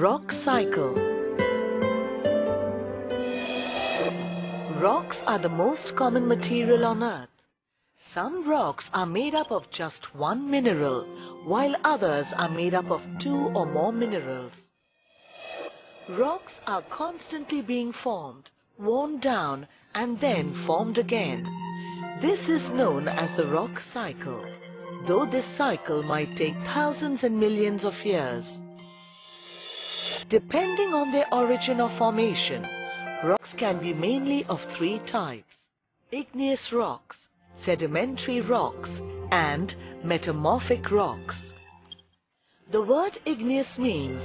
Rock cycle. Rocks are the most common material on Earth. Some rocks are made up of just one mineral, while others are made up of two or more minerals. Rocks are constantly being formed, worn down, and then formed again. This is known as the rock cycle, though this cycle might take thousands and millions of years. Depending on their origin or formation, rocks can be mainly of three types: igneous rocks, sedimentary rocks, and metamorphic rocks. The word igneous means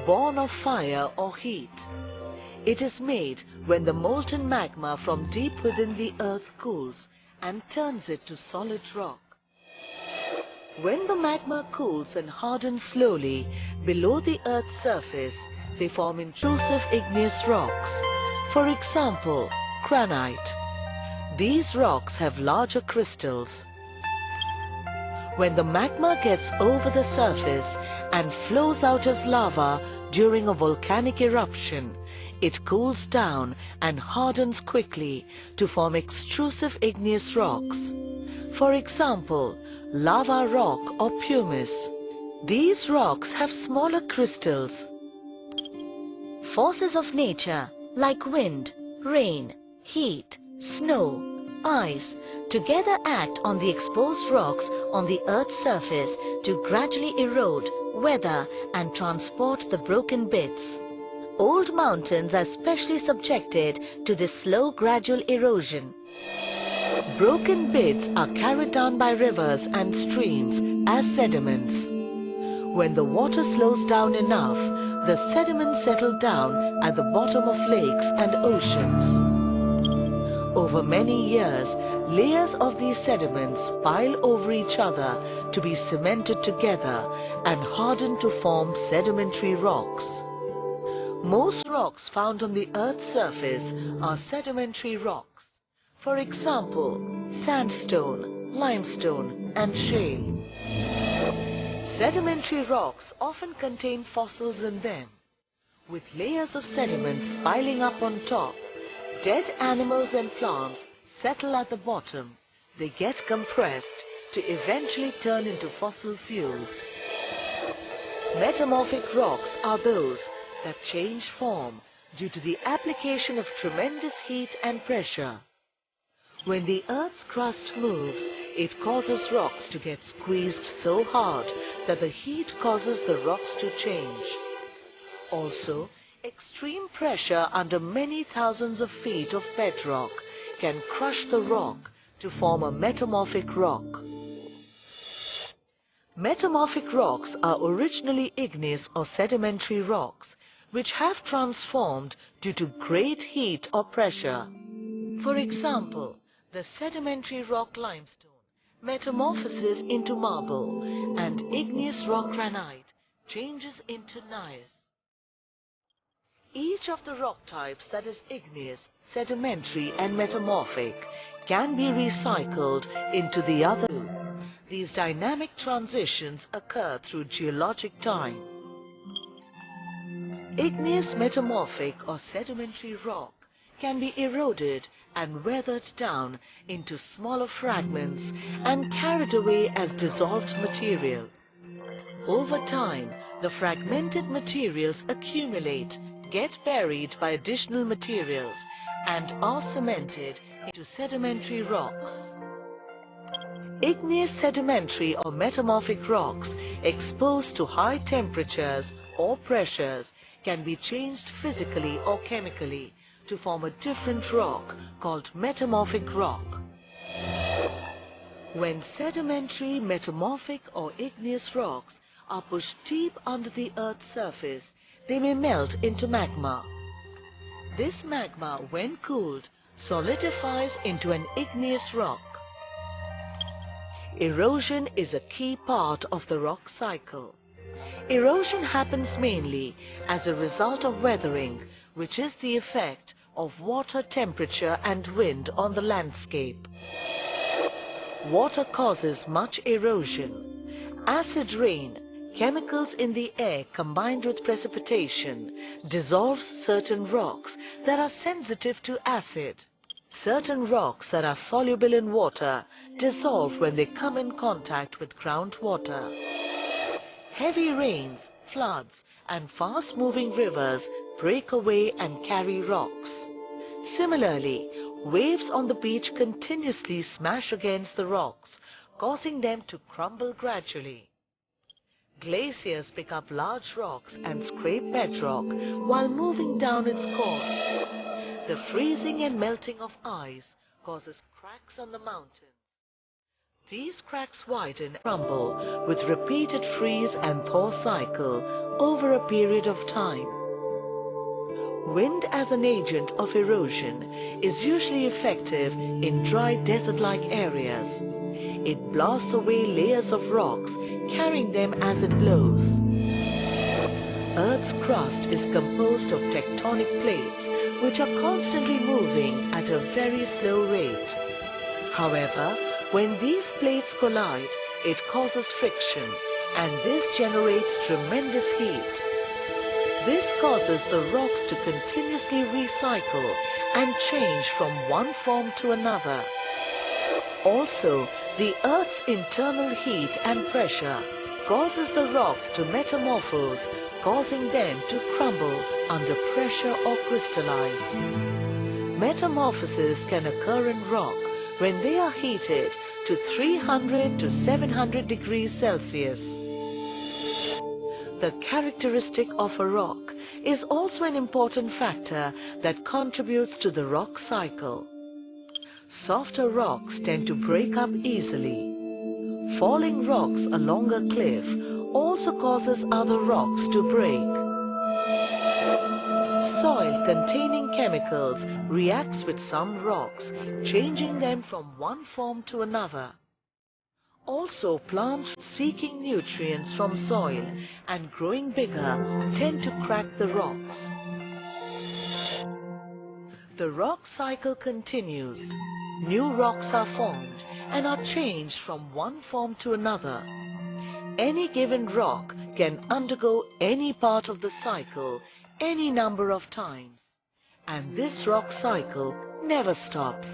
born of fire or heat. It is made when the molten magma from deep within the earth cools and turns it to solid rock. When the magma cools and hardens slowly below the earth's surface, they form intrusive igneous rocks. For example, granite. These rocks have larger crystals. When the magma gets over the surface and flows out as lava during a volcanic eruption, it cools down and hardens quickly to form extrusive igneous rocks. For example, lava rock or pumice. These rocks have smaller crystals. Forces of nature like wind, rain, heat, snow, ice together act on the exposed rocks on the Earth's surface to gradually erode, weather and transport the broken bits. Old mountains are especially subjected to this slow gradual erosion. Broken bits are carried down by rivers and streams as sediments. When the water slows down enough, the sediments settle down at the bottom of lakes and oceans. Over many years, layers of these sediments pile over each other to be cemented together and harden to form sedimentary rocks. Most rocks found on the Earth's surface are sedimentary rocks. For example, sandstone, limestone, and shale. Sedimentary rocks often contain fossils in them. With layers of sediments piling up on top, dead animals and plants settle at the bottom. They get compressed to eventually turn into fossil fuels. Metamorphic rocks are those that change form due to the application of tremendous heat and pressure. When the Earth's crust moves, it causes rocks to get squeezed so hard that the heat causes the rocks to change. Also, extreme pressure under many thousands of feet of bedrock can crush the rock to form a metamorphic rock. Metamorphic rocks are originally igneous or sedimentary rocks which have transformed due to great heat or pressure. For example, the sedimentary rock limestone metamorphoses into marble and igneous rock granite changes into gneiss. Each of the rock types, that is igneous, sedimentary and metamorphic, can be recycled into the other. These dynamic transitions occur through geologic time. Igneous, metamorphic or sedimentary rock can be eroded and weathered down into smaller fragments and carried away as dissolved material. Over time, the fragmented materials accumulate, get buried by additional materials, and are cemented into sedimentary rocks. Igneous, sedimentary or metamorphic rocks exposed to high temperatures or pressures can be changed physically or chemically to form a different rock called metamorphic rock. When sedimentary, metamorphic or igneous rocks are pushed deep under the Earth's surface, they may melt into magma. This magma, when cooled, solidifies into an igneous rock. Erosion is a key part of the rock cycle. Erosion happens mainly as a result of weathering, which is the effect of water temperature and wind on the landscape. Water causes much erosion. Acid rain, Chemicals in the air combined with precipitation dissolves certain rocks that are sensitive to acid. Certain rocks that are soluble in water dissolve when they come in contact with groundwater. Heavy rains, floods, and fast-moving rivers break away and carry rocks. Similarly, waves on the beach continuously smash against the rocks, causing them to crumble gradually. Glaciers pick up large rocks and scrape bedrock while moving down its course. The freezing and melting of ice causes cracks on the mountains. These cracks widen and crumble with repeated freeze and thaw cycle over a period of time. Wind as an agent of erosion is usually effective in dry desert-like areas. It blasts away layers of rocks, carrying them as it blows. Earth's crust is composed of tectonic plates which are constantly moving at a very slow rate. However, when these plates collide, it causes friction, and this generates tremendous heat. This causes the rocks to continuously recycle and change from one form to another. Also, the Earth's internal heat and pressure causes the rocks to metamorphose, causing them to crumble under pressure or crystallize. Metamorphosis can occur in rock when they are heated to 300 to 700 degrees Celsius. The characteristic of a rock is also an important factor that contributes to the rock cycle. Softer rocks tend to break up easily. Falling rocks along a cliff also causes other rocks to break. Soil containing chemicals reacts with some rocks, changing them from one form to another. Also, plants seeking nutrients from soil and growing bigger tend to crack the rocks. The rock cycle continues. New rocks are formed and are changed from one form to another. Any given rock can undergo any part of the cycle any number of times, and this rock cycle never stops.